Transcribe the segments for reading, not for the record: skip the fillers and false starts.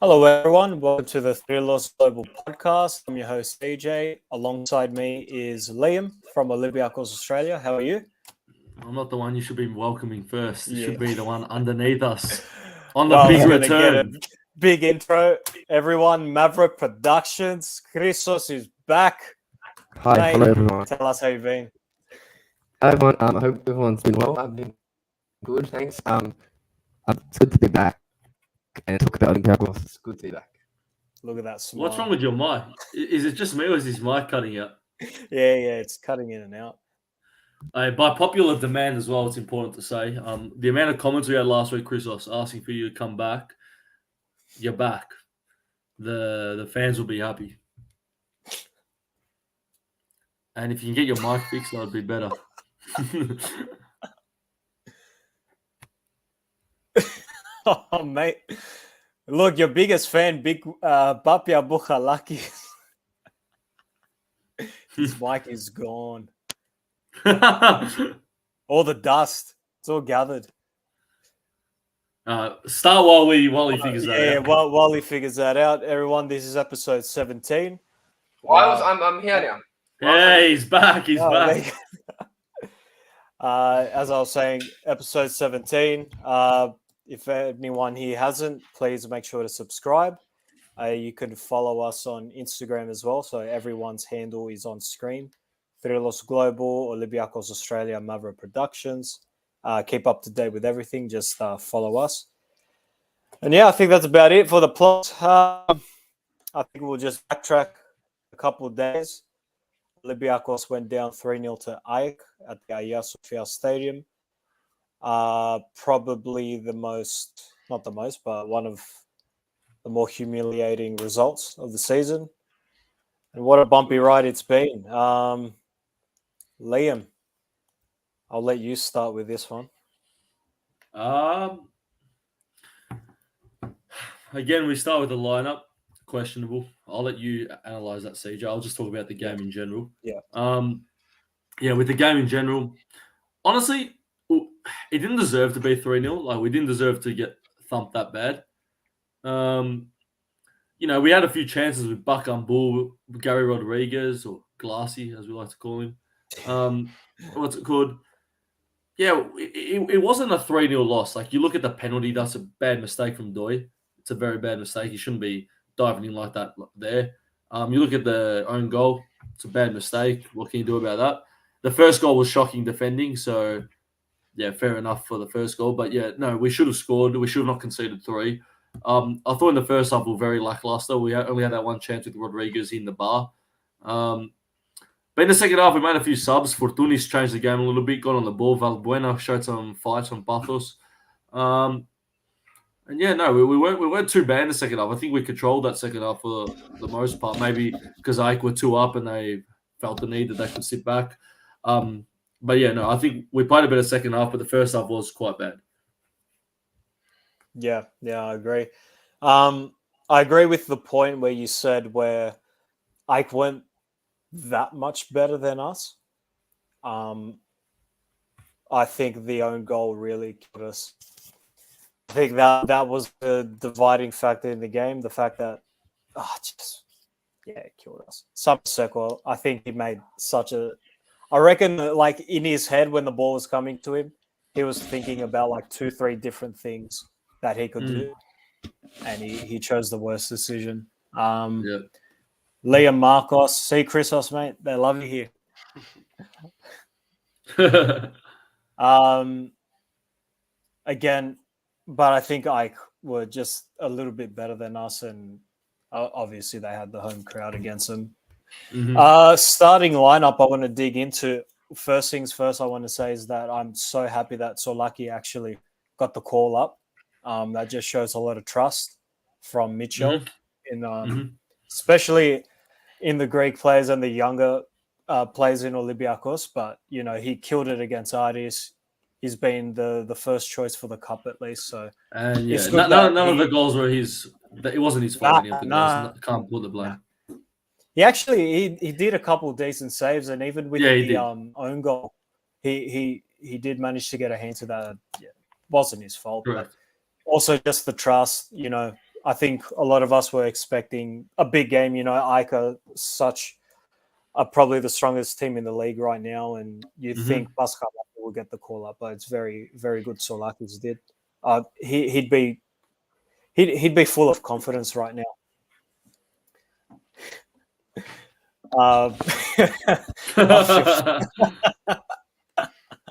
Hello, everyone. Welcome to the Thrillos Global Podcast. I'm your host, AJ. Alongside me is Liam from Olympiakos, Australia. How are you? I'm not the one you should be welcoming first. You Yeah. should be the one underneath us on the Well, big we're going to get a return. big intro. Everyone, Maverick Productions. Christos is back. Hi, Mate, hello everyone. Tell us how you've been. Hi everyone. I hope everyone's been well. I've been good, thanks. It's good to be back and talk about Olympiakos. It's good to be back. Look at that smile. What's wrong with your mic? Is it just me or is his mic cutting out? Yeah, it's cutting in and out. By popular demand as well, it's important to say. The amount of comments we had last week, Christos, asking for you to come back, you're back. The fans will be happy. And if you can get your mic fixed, that would be better. Oh, mate. Look, your biggest fan, Big Bapia Bukhalaki. His mic is gone. All the dust. It's all gathered. Start while he figures that out. Yeah, while he figures that out. Everyone, this is episode 17. I'm here now. Yeah, he's back. He's back. As I was saying, episode 17. If anyone here hasn't, please make sure to subscribe. You can follow us on Instagram as well. So everyone's handle is on screen. Thrillos Global, Olympiakos Australia, Maverick Productions. Keep up to date with everything. Just follow us. And yeah, I think that's about it for the plot. I think we'll just backtrack a couple of days. Olympiakos went down 3-0 to AEK at the Hagia Sophia Stadium. Probably but one of the more humiliating results of the season. And what a bumpy ride it's been. Liam, I'll let you start with this one. Again, we start with the lineup. Questionable. I'll let you analyze that, CJ. I'll just talk about the game in general. Yeah. With the game in general, honestly, it didn't deserve to be 3-0. Like, we didn't deserve to get thumped that bad. We had a few chances with Bull, Gary Rodriguez, or Glassy, as we like to call him. What's it called? Yeah, it wasn't a 3-0 loss. Like, you look at the penalty, that's a bad mistake from Doi. It's a very bad mistake. He shouldn't be diving in like that there. You look at the own goal, it's a bad mistake. What can you do about that? The first goal was shocking defending, so yeah, fair enough for the first goal. But yeah, no, we should have scored. We should have not conceded 3. I thought in the first half we were very lackluster. We only had that one chance with Rodriguez in the bar. But in the second half, we made a few subs. Fortunis changed the game a little bit, got on the ball. Valbuena showed some fight, some pathos. And yeah, no, we weren't too bad in the second half. I think we controlled that second half for the most part. Maybe because AEK were 2 up and they felt the need that they could sit back. But yeah, no, I think we played a better second half, but the first half was quite bad. Yeah, I agree. I agree with the point where you said where AEK weren't that much better than us. I think the own goal really killed us. I think that was the dividing factor in the game. The fact that it killed us. Seko, I think he made I reckon like in his head when the ball was coming to him, he was thinking about like 2-3 different things that he could do. And he chose the worst decision. Liam Marcos, see Christos, mate. They love you here. Again, but I think AEK were just a little bit better than us, and obviously they had the home crowd against them. Mm-hmm. Starting lineup, I want to dig into. First things first, I want to say is that I'm so happy that Solaki actually got the call up. That just shows a lot of trust from Michel, especially in the Greek players and the younger players in Olympiakos. But he killed it against Ardis. He's been the first choice for the cup at least. So and none of the goals were his. It wasn't his fault. Can't put the blame. He actually he did a couple of decent saves, and even with the own goal, he did manage to get a hand to that. Yeah, wasn't his fault, but also just the trust. I think a lot of us were expecting a big game. You know, Ike are probably the strongest team in the league right now, and you think Pascal will get the call up, but it's very, very good Solakis did. He'd be full of confidence right now.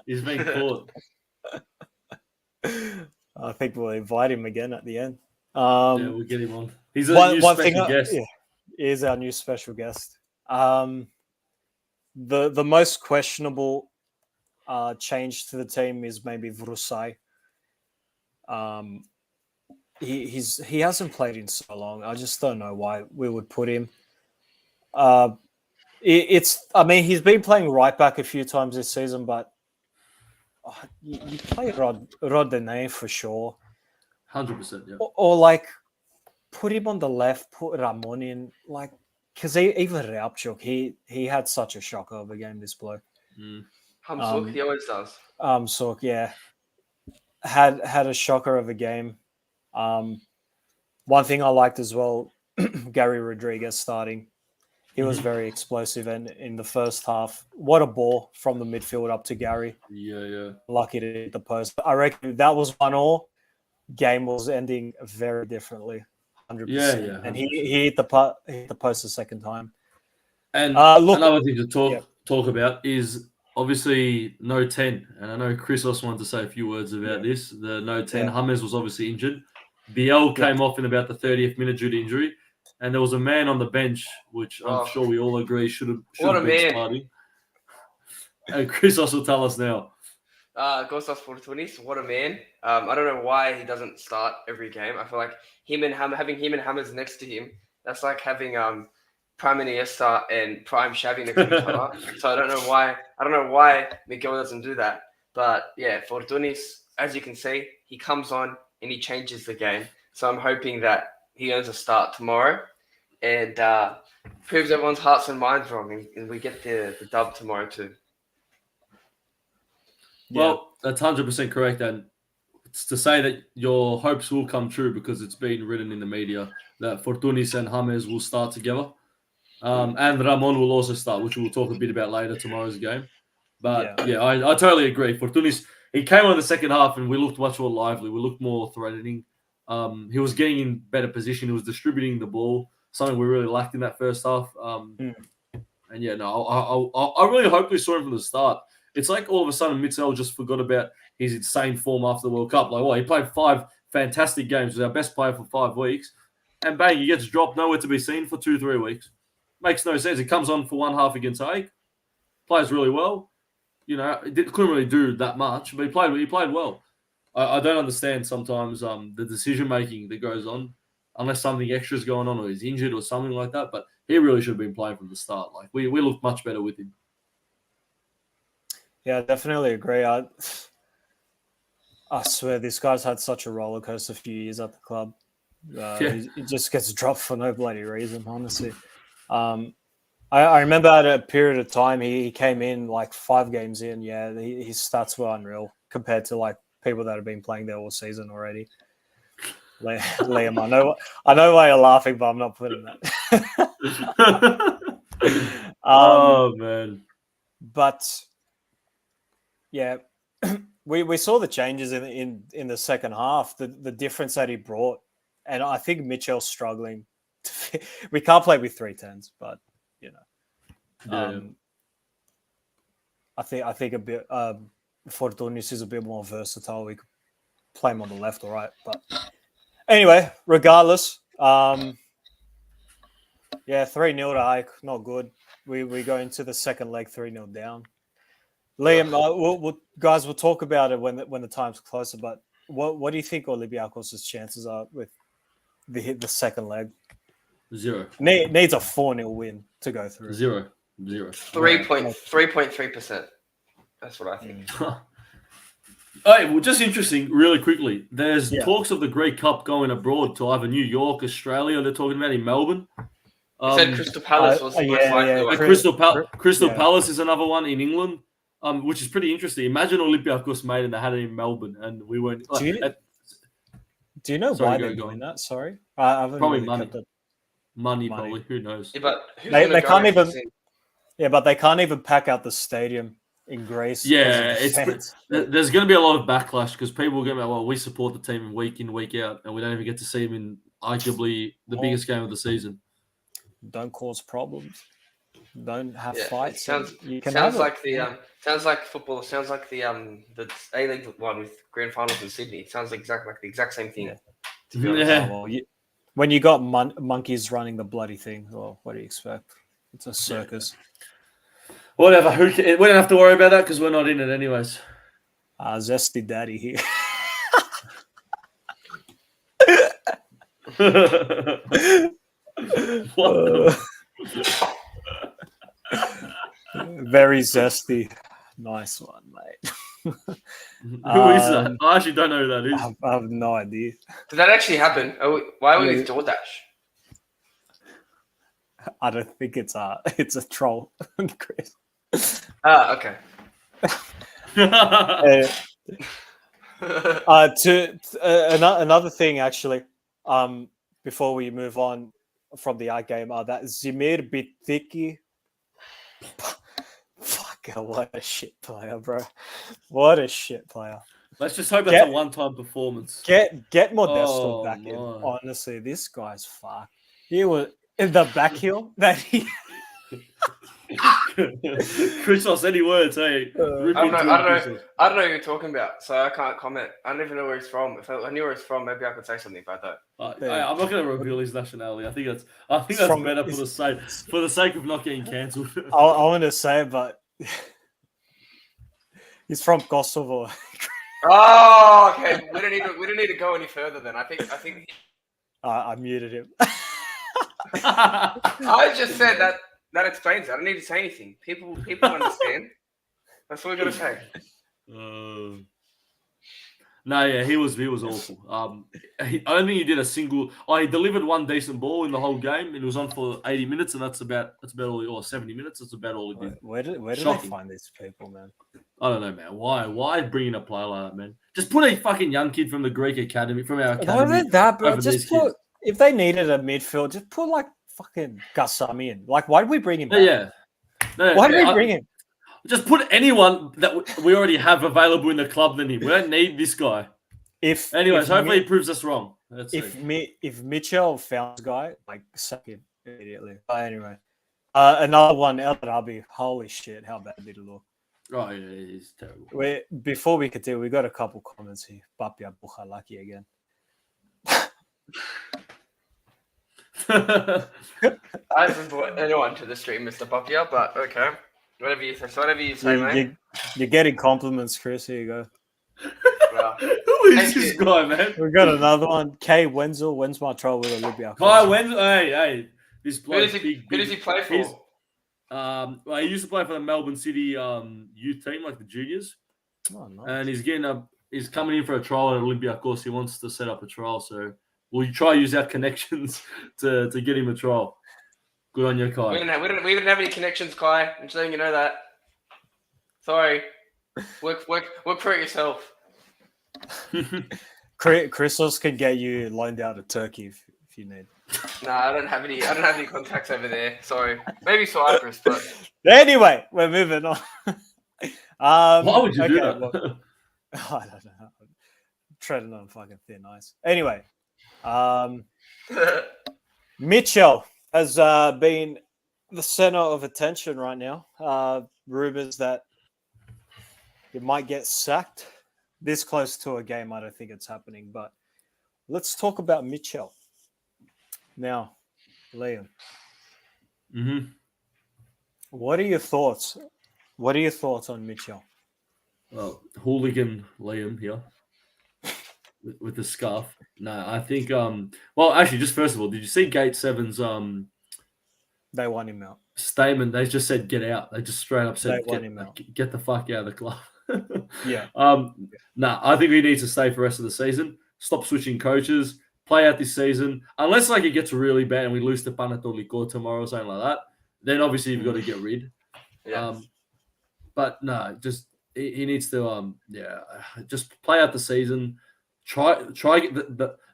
He's been caught. I think we'll invite him again at the end. Yeah, we'll get him on. He's a new special guest. Yeah, he is our new special guest. The most questionable change to the team is maybe Vrusai. He hasn't played in so long. I just don't know why we would put him. I mean, he's been playing right back a few times this season, but you play Rodinei for sure. 100%, yeah. Or like put him on the left, put Ramon in, like, because even Reapchuk, he had such a shocker of a game, this bloke. Hamsuk, he always does. So yeah, had a shocker of a game. One thing I liked as well, Gary Rodriguez starting. He was very explosive, and in the first half, what a ball from the midfield up to Gary. Yeah. Lucky to hit the post. I reckon if that was 1-1, game was ending very differently. 100%. Yeah. And he hit the post the second time. And look, another thing to talk about is obviously no 10. And I know Christos wanted to say a few words about this. The no 10. James was obviously injured. Biel came off in about the 30th minute due to injury. And there was a man on the bench, which I'm sure we all agree should have been starting. And Christos will tell us now. Kostas Fortounis, what a man. I don't know why he doesn't start every game. I feel like having him and Hammers next to him, that's like having Prime Iniesta and Prime Xavi next to each other. So I don't know why Michel doesn't do that. But yeah, Fortounis, as you can see, he comes on and he changes the game. So I'm hoping that he earns a start tomorrow and proves everyone's hearts and minds wrong, and we get the dub tomorrow too. Well, that's 100% correct, and it's to say that your hopes will come true because it's been written in the media that Fortounis and James will start together, and Ramon will also start, which we'll talk a bit about later tomorrow's game. But I totally agree. Fortounis, he came on the second half, and we looked much more lively. We looked more threatening. He was getting in better position. He was distributing the ball, something we really lacked in that first half. And yeah, no, I really hope we saw him from the start. It's like all of a sudden Michel just forgot about his insane form after the World Cup. Like, he played 5 fantastic games, was our best player for 5 weeks, and bang, he gets dropped, nowhere to be seen for 2-3 weeks. Makes no sense. He comes on for one half against Ike, plays really well. You know, couldn't really do that much, but he played well. I don't understand sometimes the decision making that goes on, unless something extra is going on or he's injured or something like that. But he really should have been playing from the start. Like we looked much better with him. Yeah, definitely agree. I swear this guy's had such a roller coaster few years at the club. He just gets dropped for no bloody reason, honestly. I remember at a period of time he came in like 5 games in. Yeah, his stats were unreal compared to like people that have been playing there all season already. Liam, I know why you're laughing, but I'm not putting that. Oh man! But yeah, we saw the changes in the second half. The difference that he brought, and I think Michel's struggling. We can't play with 3-10s, but you know, I think a bit. Fortounis is a bit more versatile. We could play him on the left or right, but anyway, regardless, 3-0 to Ike, not good. We go into the second leg 3-0 down. Liam, we'll talk about it when the time's closer. But what do you think Olympiakos' chances are with the second leg? 0. Needs a 4-0 win to go through. 0. 3.3%. That's what I think. Well, just interesting, really quickly. There's talks of the Greek Cup going abroad to either New York, Australia. They're talking about in Melbourne. Said Crystal Palace was the most likely one. Crystal Palace is another one in England, which is pretty interesting. Imagine Olympiakos made and they had it in Melbourne, and we weren't. Do you know Sorry, why go, they're go doing on. that? Sorry, I haven't Probably really money. kept it. Money, Money. probably. Who knows? Yeah, but who's They gonna go can't next even. season? Yeah, but they can't even pack out the stadium in Greece. 'cause of Yeah, the fans. there's going to be a lot of backlash because people are going to be like, well, we support the team week in, week out, and we don't even get to see them in arguably the biggest game of the season. Don't cause problems. Don't have Yeah, it fights. sounds You can sounds have like it. the sounds like football. Sounds like the A-League one with grand finals in Sydney. Sounds exactly like the exact same thing. Yeah. To be honest. Yeah. Oh, well, when you got monkeys running the bloody thing, well, what do you expect? It's a circus. Whatever. We don't have to worry about that because we're not in it anyways. Zesty daddy here. What Very zesty. Nice one, mate. Who is that? I actually don't know who that is. I have no idea. Did that actually happen? Why are we with DoorDash? I don't think it's a troll, Chris. Okay. Another thing, actually, before we move on from the art game, that Zimir Bitiki. Fuck, what a shit player, bro! What a shit player. Let's just hope that's a one-time performance. Get Modesto back in. My. Honestly, this guy's fucked. He was in the back heel that he. Christos, any words? Hey, I don't know who you're talking about, so I can't comment. I don't even know where he's from. If I knew where he's from, maybe I could say something about that. I'm not going to reveal his nationality. I think that's better for the sake of not getting cancelled. I want to say, but he's from Kosovo. Oh, okay. We don't need to go any further. Then I think. I muted him. I just said that. That explains it. I don't need to say anything. People understand. That's what we got to say. No, yeah, he was awful. I don't think he did a single. He delivered one decent ball in the whole game. It was on for 80 minutes, and that's about all. Or 70 minutes. That's about all he did. Where do they find these people, man? I don't know, man. Why bring in a player like that, man? Just put a fucking young kid from the Greek academy, from our academy. Not that, bro. Just put. If they needed a midfield, just put like fucking Gassami in. Like, why did we bring him back? Yeah. No, why did we bring him? Just put anyone that we already have available in the club than him. We don't need this guy. Hopefully he proves us wrong. If Michel found this guy, like, sack him immediately. But anyway, another one, El Arabi. Holy shit, how bad did it look? Oh, yeah, he's terrible. Before we continue, we got a couple comments here. Papia Bukhalaki again. I haven't brought anyone to the stream, Mr. Papia, but okay. Whatever you say, mate. You're getting compliments, Chris. Here you go. Well, who is this guy, man? We got another one. K Wenzel wins my trial with Olympiakos. Kai Wenzel, hey, this who does he play for? Well, he used to play for the Melbourne City youth team, like the juniors. Oh, nice. And he's coming in for a trial at Olympiakos. He wants to set up a trial, so we'll try to use our connections to get him a trial. Good on you, Kai. We didn't have any connections, Kai. I'm just letting you know that. Sorry. Work for it yourself. Christos can get you loaned out to Turkey if you need. No, I don't have any contacts over there. Sorry. Maybe Cyprus, but anyway, we're moving on. Why would you do that? Well, I don't know. I'm treading on fucking thin ice. Anyway, Michel has been the center of attention right now. Rumors that it might get sacked. This close to a game, I don't think it's happening. But let's talk about Michel. Now, Liam. Mm-hmm. What are your thoughts? What are your thoughts on Michel? Well, hooligan Liam here with the scarf. No, I think. Well, actually, just first of all, did you see Gate 7's They want him out. Statement? They just said get out. They just straight up said get the fuck out of the club. Yeah. I think he needs to stay for the rest of the season. Stop switching coaches. Play out this season. Unless like it gets really bad and we lose to Panetolikos tomorrow or something like that, then obviously you've got to get rid. Yeah. But no, just he needs to just play out the season. Try get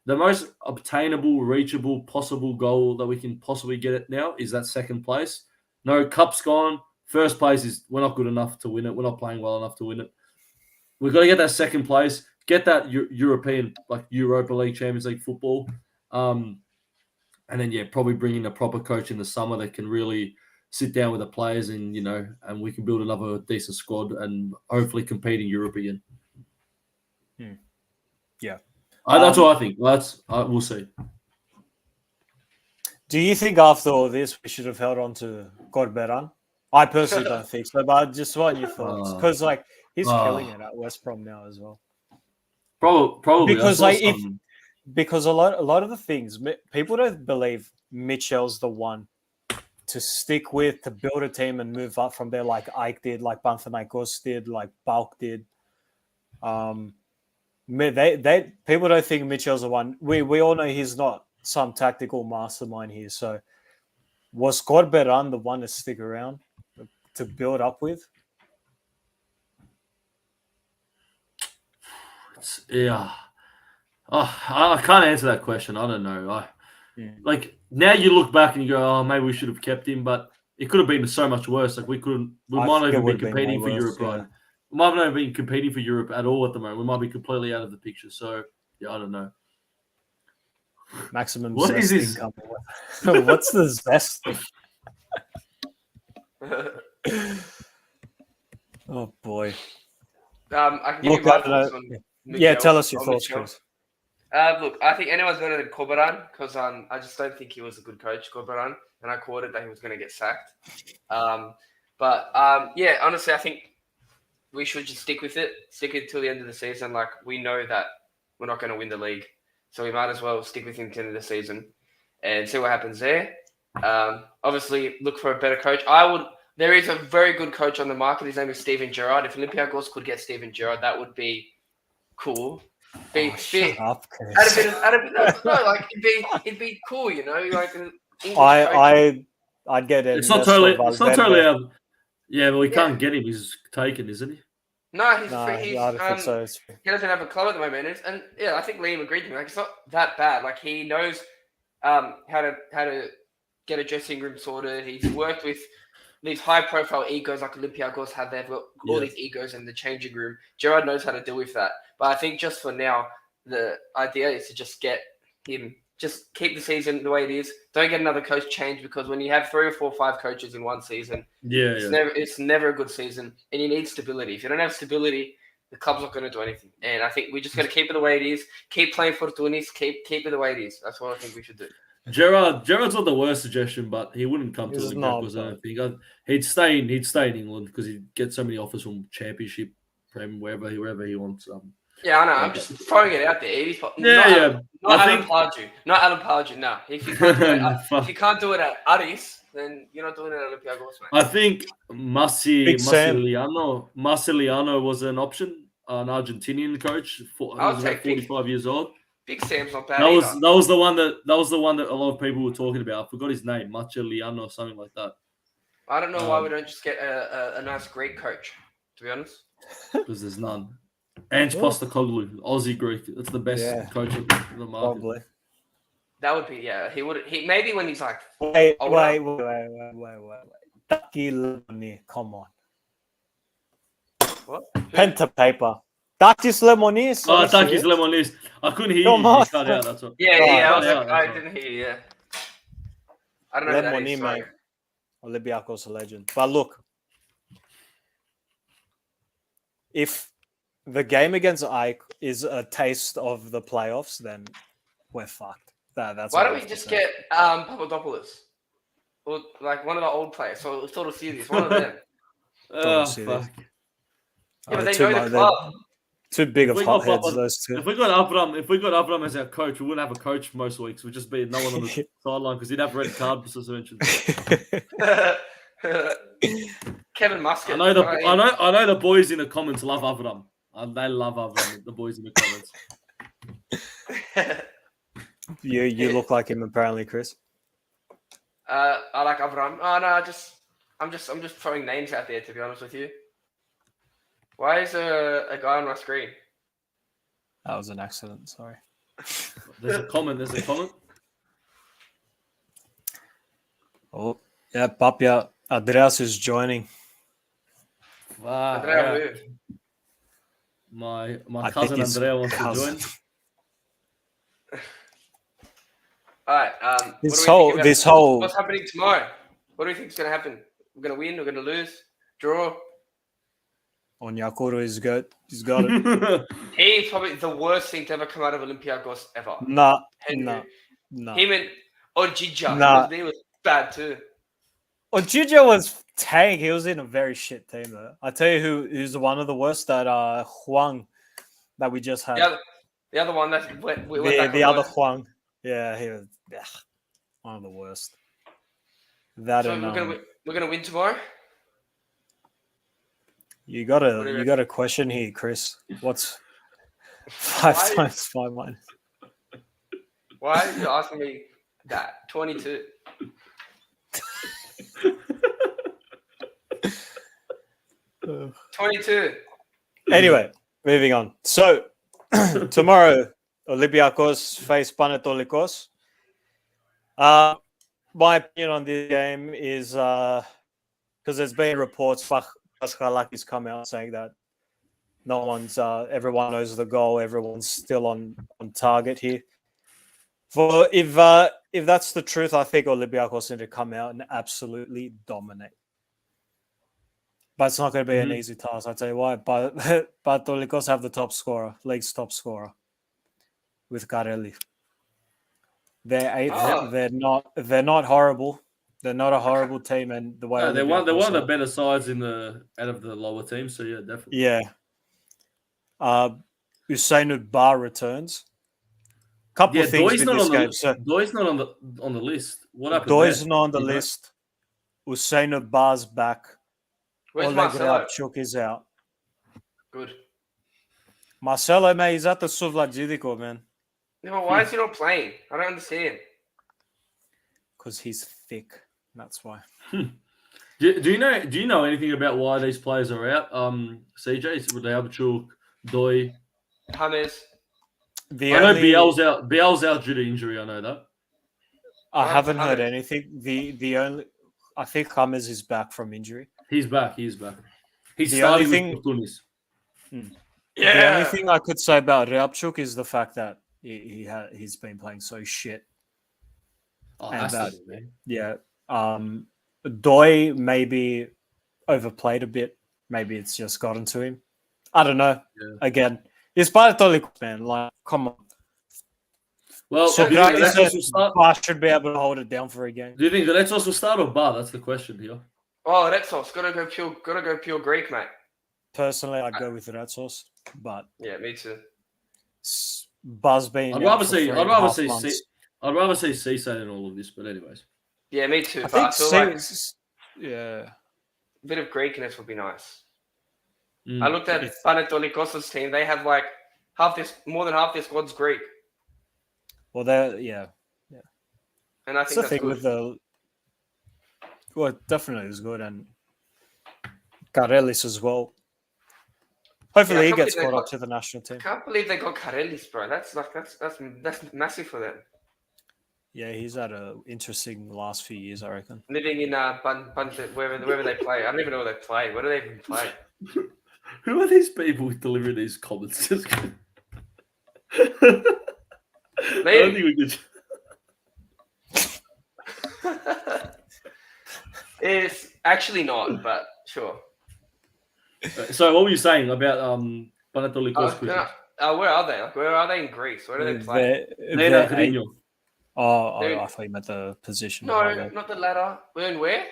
the most obtainable, reachable, possible goal that we can possibly get it now is that second place. No, cup's gone. First place is we're not good enough to win it. We're not playing well enough to win it. We've got to get that second place, get that European, like Europa League, Champions League football. And then, probably bring in a proper coach in the summer that can really sit down with the players and, and we can build another decent squad and hopefully compete in Europe again. Yeah. That's what I think. We'll see. Do you think after all this, we should have held on to Corberan? I personally don't think so, but I just want your thoughts. Because, he's killing it at West Brom now as well. Probably. Because a lot of the things, people don't believe Michel's the one to stick with, to build a team and move up from there like Ike did, like Panetolikos did, like Balk did. People don't think Michel's the one. We all know he's not some tactical mastermind here. So was Corberan the one to stick around to build up with? I can't answer that question. I don't know. Now you look back and you go, oh, maybe we should have kept him, but it could have been so much worse. Like we might not even be competing for Europe, right? We might not have been competing for Europe at all at the moment. We might be completely out of the picture. So I don't know. Maximum. What is this? What's the zest? Oh boy. I can give you my thoughts on Michel, tell us your thoughts, Chris. Look, I think anyone's better than Corberan because I just don't think he was a good coach, Corberan, and I called it that he was going to get sacked. Honestly, I think we should just stick with it till the end of the season. Like we know that we're not going to win the league, so we might as well stick with him till the end of the season and see what happens there. Obviously, look for a better coach. There is a very good coach on the market. His name is Steven Gerrard. If Olympiakos could get Steven Gerrard, that would be cool. Shut up, Chris. It'd be cool, like an English I'd get it. It's not totally. Yeah, but we can't get him. He's taken, isn't he? No, I don't think so. He doesn't have a club at the moment, and I think Liam agreed with me. Like it's not that bad. Like he knows how to get a dressing room sorted. He's worked with these high-profile egos like Olympiakos have. They've got all these egos in the changing room. Gerrard knows how to deal with that. But I think just for now, the idea is to just get him, just keep the season the way it is. Don't get another coach change because when you have 3 or 4 or 5 coaches in one season, it's never a good season. And you need stability. If you don't have stability, the club's not going to do anything. And I think we just got to keep it the way it is. Keep playing Fortunis. Keep it the way it is. That's what I think we should do. Gerrard's not the worst suggestion, but he wouldn't come to Olympiakos. I don't think he'd stay in England because he'd get so many offers from Championship, Prem, wherever he wants. Yeah, I know. I'm just throwing it out there. Not Alan Pardew. No, if you can't do it at Aris, then you're not doing it at Olympiakos, man. I think Marceliano was an option, an Argentinian coach. I'll take 45 years old. Big Sam's not bad. That was the one that a lot of people were talking about. I forgot his name, Marceliano or something like that. I don't know why we don't just get a nice Greek coach. To be honest, because there's none. Ange Postecoglou, Aussie Greek. That's the best coach in the market. Probably. That would be He would. Maybe when he's like. Wait. Taki Lemoni, come on. What? Pen to paper. Takis Lemonis. Takis Lemonis. I couldn't hear you. You cut out. That's what. I didn't hear you. Yeah. I don't know. Lemoni, mate. Olympiakos a legend. But look, if the game against Ike is a taste of the playoffs, then we're fucked. That's why don't we just get Papadopoulos or like one of the old players? So sort of serious, one of them. Fuck. Yeah, but they know the club. Too big of hotheads, those two. If we got Abram as our coach, we wouldn't have a coach most weeks. We'd just be no one on the sideline because he'd have red card suspension. Kevin Muscat. I know the boys in the comments love Avram. They love Avram. The boys in the comments. You look like him apparently, Chris. I like Avram. Oh no, I'm just throwing names out there to be honest with you. Why is a guy on my screen? That was an accident. Sorry. There's a comment. Oh, yeah, Papia Andreas is joining. Wow. Andrea, My I cousin think his Andrea wants cousin. to join. all right. This what do we whole- think about this whole- what's happening tomorrow? What do we think is going to happen? We're going to win. We're going to lose. Draw. Onyakuru is good. He's got it. He's probably the worst thing to ever come out of Olympiakos ever. Nah. Henry. Nah. Him and Ojija. Nah. He was bad too. Ojija was tank. He was in a very shit team though. I tell you who's one of the worst. That Huang that we just had. The other one that went back The on other loan. Huang. Yeah, he was one of the worst. That So and we're gonna win tomorrow. you What do you got reckon? a question here, Chris. What's 5 Why- times 5 minus? Why are you asking me that? 22. Uh, 22. Anyway, moving on. So tomorrow, Olympiakos face Panetolikos. My opinion on this game is because there's been reports Paschalaki's come out saying that no one's everyone knows the goal, everyone's still on target here. For if that's the truth, I think Olympiakos need to come out and absolutely dominate. But it's not going to be an easy task, I'll tell you why. But Panetolikos have the top scorer, league's top scorer, with Kareli. They're eighth. Oh. They're not horrible. They're not a horrible team, and the way No, they're one of Olympiakos the are- better sides out of the lower teams. So yeah, definitely. Yeah. Usainu Bar returns. Couple Yeah, of things Doy's with not this on game. the So Doy's not on the list. What happened? Doy's there? not on the You know? list. Usainu Bar's back. Where's Oleg Marcelo? Rabchuk is out. Good. Marcelo, man, he's at the Suvla Judico, man. Yeah, but why is he not playing? I don't understand. Because he's thick. That's why. Do you know anything about why these players are out? CJ, is it Rabchuk, Doy? James. The I know only- Biel's out. Biel's out due to injury. I know that. I haven't heard James. anything. The only I think James is back from injury. He's back. He's The starting only with Tunis. The only thing I could say about Rabchuk is the fact that he's been playing so shit. Oh, And that's that- it, man. Yeah. Doy maybe overplayed a bit. Maybe it's just gotten to him. I don't know. Yeah. Again, it's Panetolikos, man. Like, come on. Well, So do you think guys, Galetsos will start? Bar should be able to hold it down for a game. Do you think Galetsos will start or Bar? That's the question here. Oh, Retsos. Gotta go pure Greek, mate. Personally, I'd go with Ratsos, but Yeah, me too. Buzz being I'd out rather for see. 3.5 I'd rather see. months. I'd rather see Cisse than all of this. But anyways, Yeah, me too. I But think I feel like yeah. a bit of Greekness would be nice. Mm. I looked at Panetolikos' team. They have like more than half their squad's Greek, Well, yeah. and I That's think the that's thing good. with the. Well, it definitely is good, and Karelis as well. Hopefully, Yeah, I he can't gets believe they caught up got- to the national team. I can't believe they got Karelis, bro. That's massive for them. Yeah, he's had an interesting last few years, I reckon. Living in wherever they play. I don't even know where they play. Where do they even play? Who are these people delivering these comments? I don't think we could. It's actually not, but sure. So, what were you saying about Panetolikos? Where are they? Like, where are they in Greece? Where do they play? Lena Carino. I thought you meant the position. No, behind it. not the ladder. We're in where?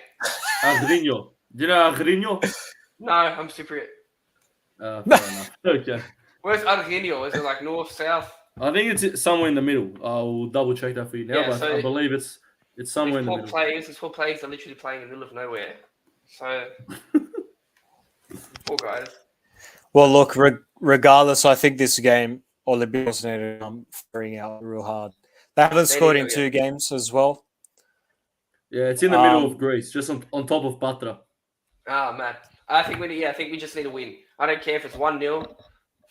Agrino. Do you know Agrino? No, I'm Cypriot. Fair enough. Okay. Where's Argenio? Is it like north, south? I think it's somewhere in the middle. I'll double check that for you now, Yeah, but so I believe it's somewhere in the middle. These four players are literally playing in the middle of nowhere. So, poor guys. Well, look, regardless, I think this game, Olympiakos need to come figuring out real hard. They haven't scored in 2 games as well. Yeah, it's in the middle of Greece, just on top of Patra. Ah, man. I think we just need to win. I don't care if it's 1-0,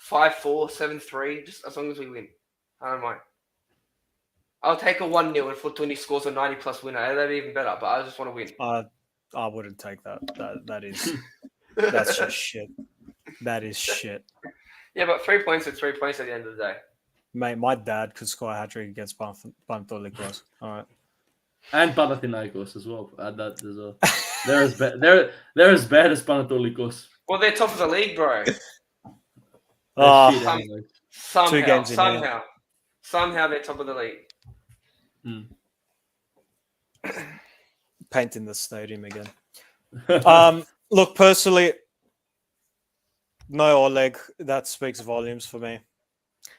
5-4, 7-3, just as long as we win. I don't mind. I'll take a 1-0 and Fortuny scores a 90+ winner. That'd be even better, but I just want to win. I wouldn't take that. That's just shit. That is shit. Yeah, but 3 points is 3 points at the end of the day. Mate, my dad could score a hat-trick against Panetolikos. All right. And Panathinaikos as well. Add that as well. They're as bad as Panetolikos. Well, they're top of the league, bro. Shit, anyway. Somehow, 2 games in somehow they're top of the league. Painting the stadium again. Look, personally, no Oleg. That speaks volumes for me.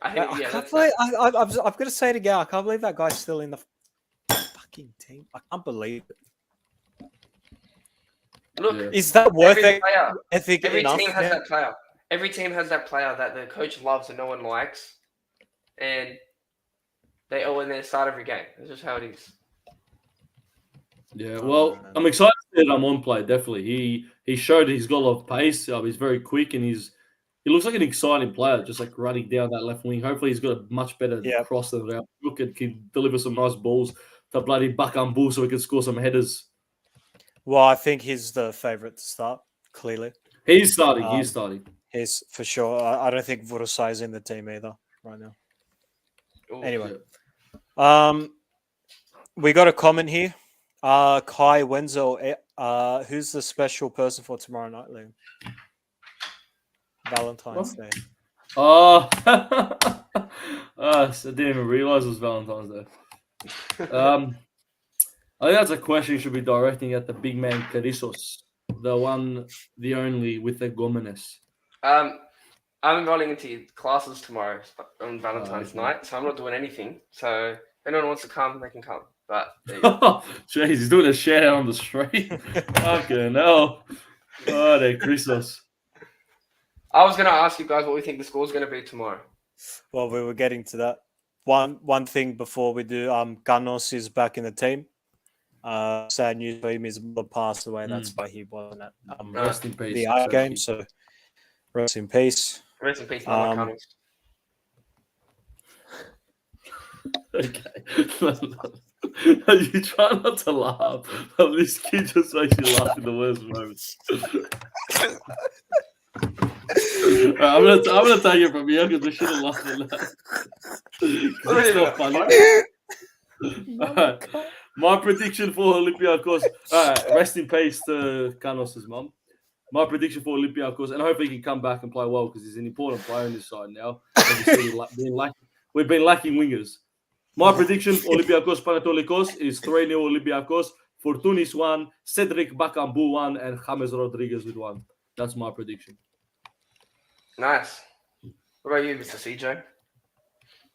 I think, I yeah, can't that's believe, I've got to say it again. I can't believe that guy's still in the fucking team. I can't believe it. Look, Yeah. Is that worth every it? player, Ethic every enough? team has Yeah. that player. Every team has that player that the coach loves and no one likes, and they all in there start every game. That's just how it is. Yeah, well, I'm excited that I'm on play. Definitely, he showed he's got a lot of pace. He's very quick, and he looks like an exciting player, just like running down that left wing. Hopefully, he's got a much better cross than that. Look, it can deliver some nice balls to bloody Bakambu so he can score some headers. Well, I think he's the favourite to start. Clearly, He's starting. He's starting. he's for sure. I don't think Vorosai is in the team either right now. Ooh, Anyway, we got a comment here. Kai Wenzel, who's the special person for tomorrow night, Liam? Valentine's Day. Oh, I didn't even realize it was Valentine's Day. I think that's a question you should be directing at the big man Carissos, the one, the only with the Gomenes. I'm enrolling into classes tomorrow on Valentine's night, so I'm not doing anything. So if anyone wants to come, they can come. But jeez, he's doing a shout out on the street. Fucking hell. Oh, there, Christos. I was going to ask you guys what we think the score's going to be tomorrow. Well, we were getting to that. One thing before we do, Ganos is back in the team. Sad news for him, his mother passed away. That's why he wasn't at Rest in peace. the art game. So rest in peace. Rest in peace, Mama Cummings. Okay. You try not to laugh, but this kid just makes you laugh in the worst moments. I'm gonna take it from here because we should have laughed at that. It's not funny. Alright. My prediction for Olympiakos. Rest in peace to Canos' mum. My prediction for Olympiakos, and hopefully he can come back and play well because he's an important player on this side now. We've been lacking wingers. My prediction for Olympiakos Panetolikos is 3-0 Olympiakos. Fortunis 1, Cedric Bakambu 1, and James Rodriguez with 1. That's my prediction. Nice. What about you, Mr. CJ?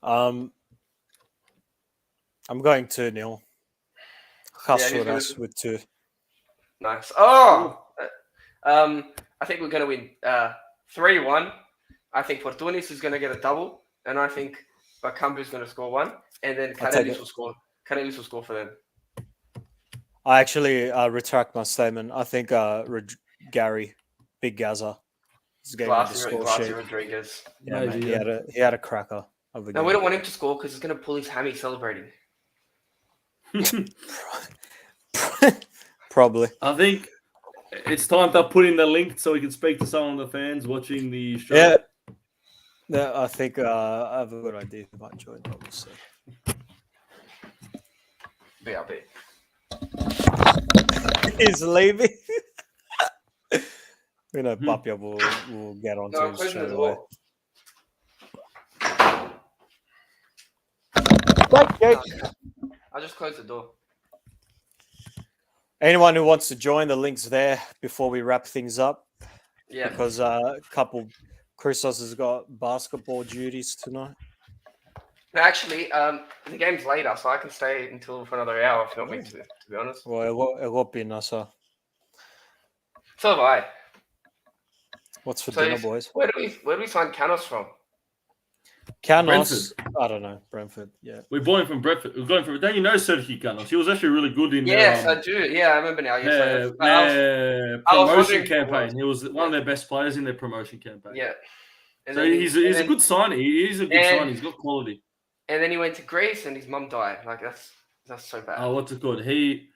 I'm going 2-0. Chasuras with 2. Nice. Oh! I think we're going to win 3-1. I think Fortunis is going to get a double, and I think Bakambu is going to score 1, and then Canelis will score. Canelis will score for them. I actually retract my statement. I think Gary, Big Gaza, is getting the score sheet. Rodriguez. Yeah, mate, he had a cracker of a No, game. we don't want him to score because he's going to pull his hammy celebrating. Probably. I think it's time to put in the link so we can speak to some of the fans watching the show. Yeah, I think I have a good idea who might join. Obviously, BRB. He's leaving. We know Papia will get on to him straight away. I'll just close the door. Anyone who wants to join, the link's there before we wrap things up. Yeah. Because Christos has got basketball duties tonight. No, actually, the game's later, so I can stay until for another hour if you want me to be honest. Well, it won't be nice. So have I. What's for dinner, boys? Where do we find Canos from? Canos, I don't know. Brentford, yeah. We bought him from Brentford. We're going from. Don't you know Sergio Canos? He was actually really good in. Yes, I do. Yeah, I remember now. Promotion campaign. He was one of their best players in their promotion campaign. Yeah. So he's a good signing. He's a good signing. He's got quality. and then he went to Greece, and his mum died. Like that's so bad. Oh, what's it called? He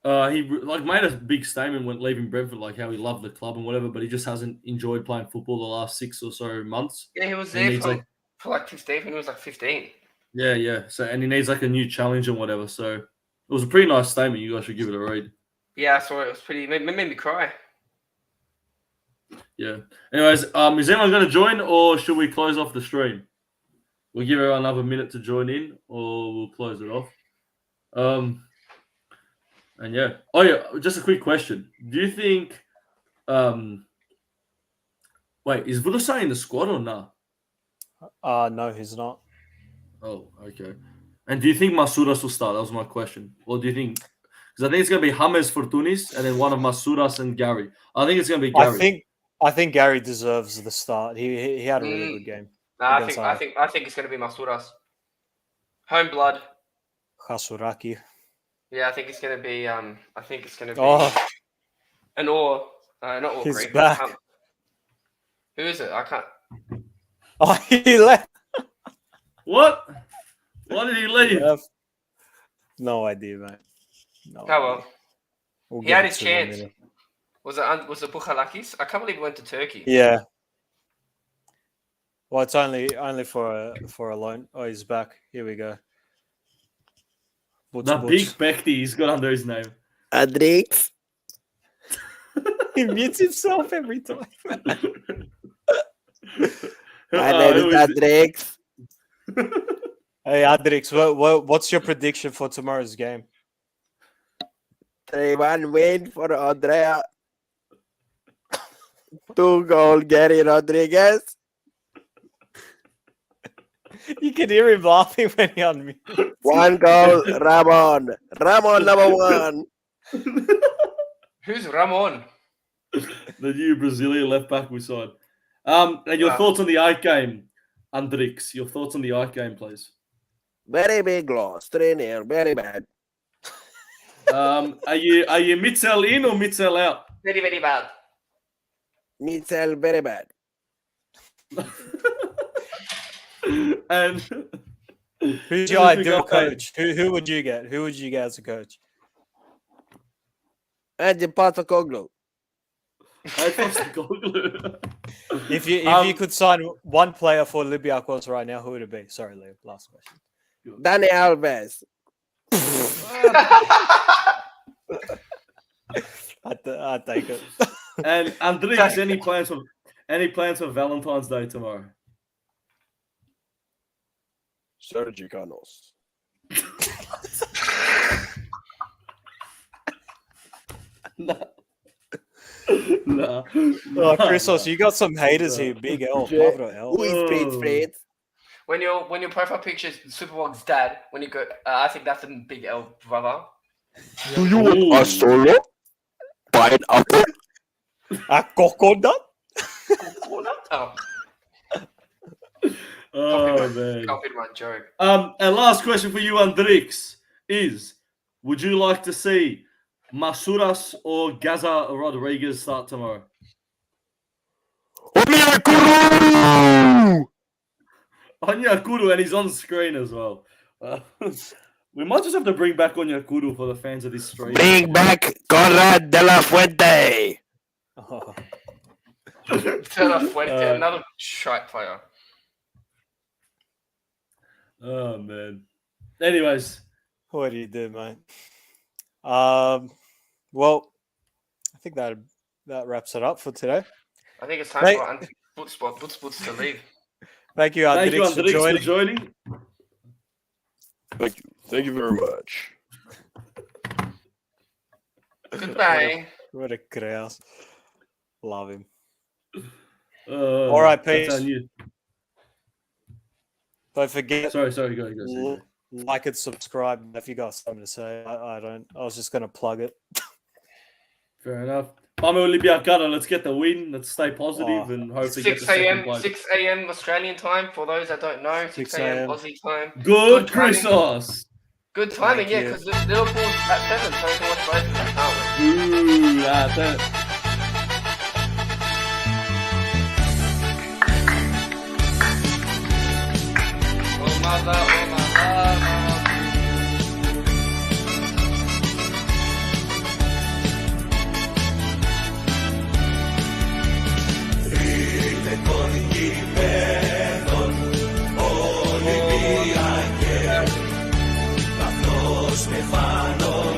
like made a big statement when leaving Brentford, like how he loved the club and whatever, but he just hasn't enjoyed playing football the last 6 or so months. Yeah, he was And he there needs, for like 15. He was like 15. Yeah. So and he needs like a new challenge and whatever. So it was a pretty nice statement. You guys should give it a read. Yeah, I saw it. It was pretty. Made me cry. Yeah. Anyways, is anyone going to join, or should we close off the stream? We'll give everyone another minute to join in, or we'll close it off. And yeah. Oh yeah. Just a quick question. Do you think? Wait, is Vudasai in the squad or not? No, he's not. Oh, okay. And do you think Masuras will start? That was my question. Or do you think? Because I think it's going to be James Fortunis and then one of Masuras and Gary. I think it's going to be Gary. I think Gary deserves the start. He had a really good game. No, I think it's going to be Masuras. Home blood. Hasuraki. Yeah, I think it's going to be. I think it's going to be. Oh, An or not or he's Greek. back. Who is it? I can't. Oh, he left. What? Why did he leave? No idea, mate. No. Oh well. We'll He get had it his to him in a chance. minute. Was it Bukhalakis? I can't believe he went to Turkey. Yeah. Well, it's only for a loan. Oh, he's back. Here we go. The big Bekti he's got under his name. Adrix. He mutes himself every time. My name is Adrix. Hey, Adrix, what's your prediction for tomorrow's game? 3-1 win for Andrea. 2-goal Gary Rodriguez. You can hear him laughing when he unmutes. 1 goal Ramon. Ramon number 1. Who's Ramon? The new Brazilian left back we signed. And your thoughts on the Ike game, Andrix? Your thoughts on the Ike game, please. Very big loss. 3-0. Very bad. Are you Michel in or Michel out? Very, very bad. Michel, very bad. And Who's your ideal coach? Who would you get? Who would you get as a coach? And Postecoglou. If you could sign one player for Olympiakos right now, who would it be? Sorry, Leo. Last question. Dani Alves. I take it. And Andrix, any plans for Valentine's Day tomorrow? Sergicanos. No. Oh, Christos, you got some haters here. Big L. Pablo L. Who is Prince Fritz? When your profile picture is Superwog's dad, when you go, I think that's a big L brother. Do you want a solo? Pineapple? A coconut? Oh, Oh man. copied my joke. And last question for you, Andrix, is: would you like to see Masuras or Gaza Rodriguez start tomorrow? Onyekuru, and he's on screen as well. We might just have to bring back Onyekuru for the fans of this stream. Bring back Conrad de la Fuente. Oh. Another shite player. Oh man. Anyways, What do you do, mate? Well, I think that wraps it up for today. I think it's time for Boots to leave. Thank you, thank you, Andrix, Andrix, for joining. Thank you. Thank you very much. Goodbye. What a grouse. Love him. All right, peace. You. Don't forget, Sorry, go. like and subscribe if you got something to say. I don't. I was just going to plug it. Fair enough. Olympiakos, let's get the win. Let's stay positive and hopefully 6 get the a.m. second place. 6 a.m. Australian time. For those that don't know, 6 a.m. Aussie time. Good timing. Christos. Good timing, Thank yeah, you. because Liverpool's at 7, so we can watch both of them, can't we? Ooh,